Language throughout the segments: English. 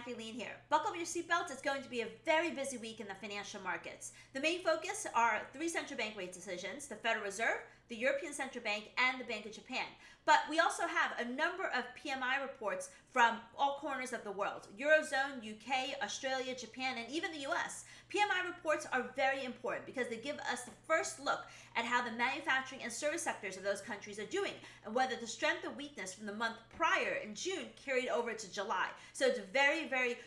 Kathy Lean here. Buckle up your seatbelts. It's going to be a very busy week in the financial markets. The main focus are three central bank rate decisions: the Federal Reserve, the European Central Bank, and the Bank of Japan. But we also have a number of PMI reports from all corners of the world: Eurozone, UK, Australia, Japan, and even the US. PMI reports are very important because they give us the first look at how the manufacturing and service sectors of those countries are doing, and whether the strength or weakness from the month prior in June carried over to July. So it's very, very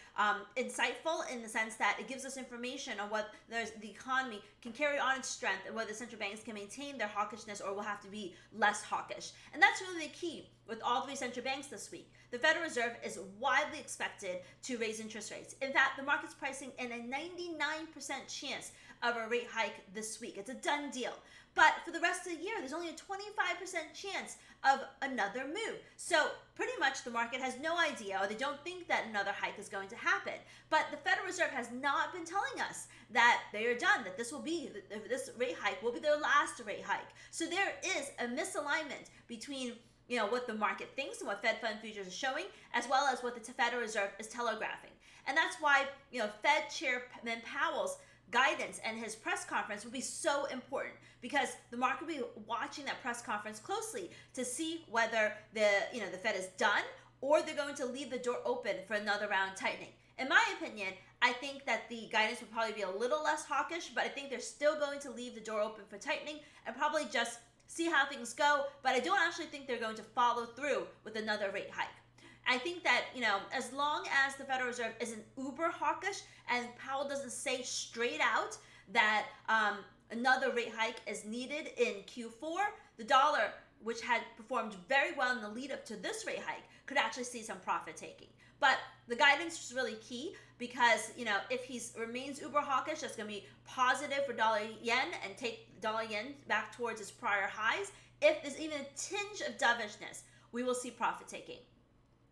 insightful in the sense that it gives us information on what the economy can carry on its strength and whether central banks can maintain their hawkishness or will have to be less hawkish. And that's really the key with all three central banks this week. The Federal Reserve is widely expected to raise interest rates. In fact, the market's pricing in a 99% chance of a rate hike this week. It's a done deal. But for the rest of the year, there's only a 25% chance of another move. So pretty much the market has no idea, or they don't think that another hike is going to happen. But the Federal Reserve has not been telling us that they are done, that this rate hike will be their last rate hike. So there is a misalignment between what the market thinks and what Fed Fund futures are showing, as well as what the Federal Reserve is telegraphing. And that's why, Fed Chairman Powell's guidance and his press conference will be so important, because the market will be watching that press conference closely to see whether the Fed is done or they're going to leave the door open for another round tightening. In my opinion, I think that the guidance will probably be a little less hawkish, but I think they're still going to leave the door open for tightening and probably just see how things go. But I don't actually think they're going to follow through with another rate hike. I think that, as long as the Federal Reserve isn't uber hawkish and Powell doesn't say straight out that another rate hike is needed in Q4, the dollar, which had performed very well in the lead up to this rate hike, could actually see some profit taking. But the guidance is really key because, if he remains uber hawkish, that's going to be positive for dollar yen and take dollar yen back towards its prior highs. If there's even a tinge of dovishness, we will see profit taking.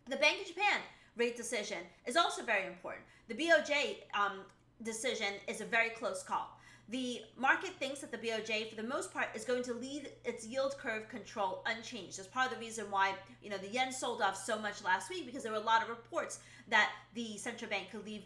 The Bank of Japan rate decision is also very important. The BOJ decision is a very close call. The market thinks that the BOJ, for the most part, is going to leave its yield curve control unchanged. That's part of the reason why the yen sold off so much last week, because there were a lot of reports that the central bank could leave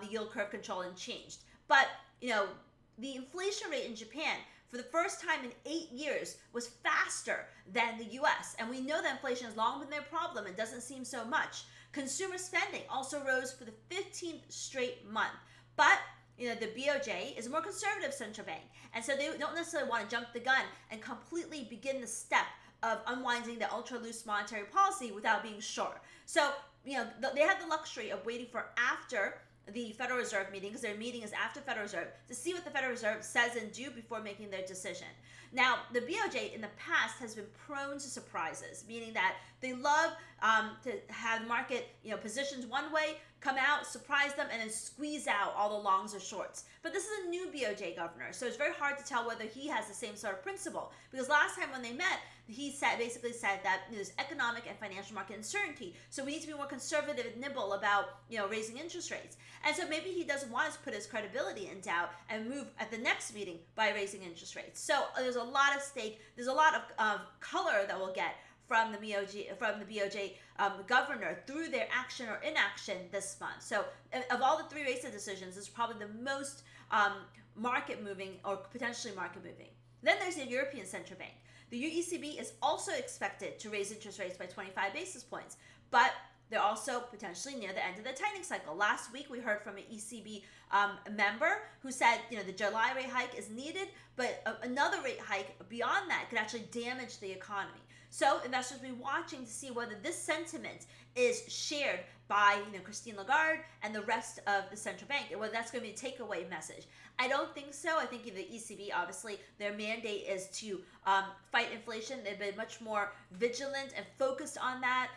the yield curve control unchanged. But the inflation rate in Japan, for the first time in 8 years, was faster than the U.S. And we know that inflation has long been their problem. It doesn't seem so much. Consumer spending also rose for the 15th straight month. But the BOJ is a more conservative central bank, and so they don't necessarily want to jump the gun and completely begin the step of unwinding the ultra-loose monetary policy without being sure. So, they have the luxury of waiting for after the Federal Reserve meeting, because their meeting is after Federal Reserve, to see what the Federal Reserve says and do before making their decision. Now, the BOJ in the past has been prone to surprises, meaning that they love to have the market, positions one way, come out, surprise them, and then squeeze out all the longs or shorts. But this is a new BOJ governor, so it's very hard to tell whether he has the same sort of principle. Because last time when they met, he basically said that there's economic and financial market uncertainty, so we need to be more conservative and nimble about raising interest rates. And so maybe he doesn't want us to put his credibility in doubt and move at the next meeting by raising interest rates. So there's a lot at stake. There's a lot of color that we'll get from the BOJ governor through their action or inaction this month. So of all the three rate decisions, this is probably the most market moving or potentially market moving. Then there's the European Central Bank. The ECB is also expected to raise interest rates by 25 basis points, but they're also potentially near the end of the tightening cycle. Last week, we heard from an ECB member who said, the July rate hike is needed, but another rate hike beyond that could actually damage the economy. So investors will be watching to see whether this sentiment is shared by Christine Lagarde and the rest of the central bank, and whether that's going to be a takeaway message. I don't think so. I think the ECB, obviously, their mandate is to fight inflation. They've been much more vigilant and focused on that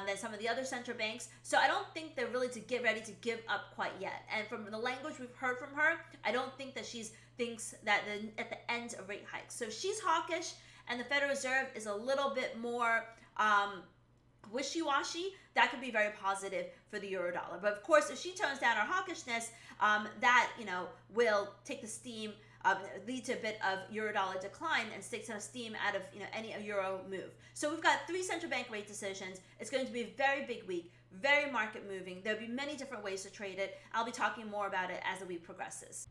than some of the other central banks. So I don't think they're really ready to give up quite yet. And from the language we've heard from her, I don't think that she thinks that at the end of rate hikes. So she's hawkish, and the Federal Reserve is a little bit more wishy-washy. That could be very positive for the euro dollar. But of course, if she tones down her hawkishness, that will take the steam, lead to a bit of euro dollar decline and take some steam out of any euro move. So we've got three central bank rate decisions. It's going to be a very big week. very market moving. There'll be many different ways to trade it. I'll be talking more about it as the week progresses.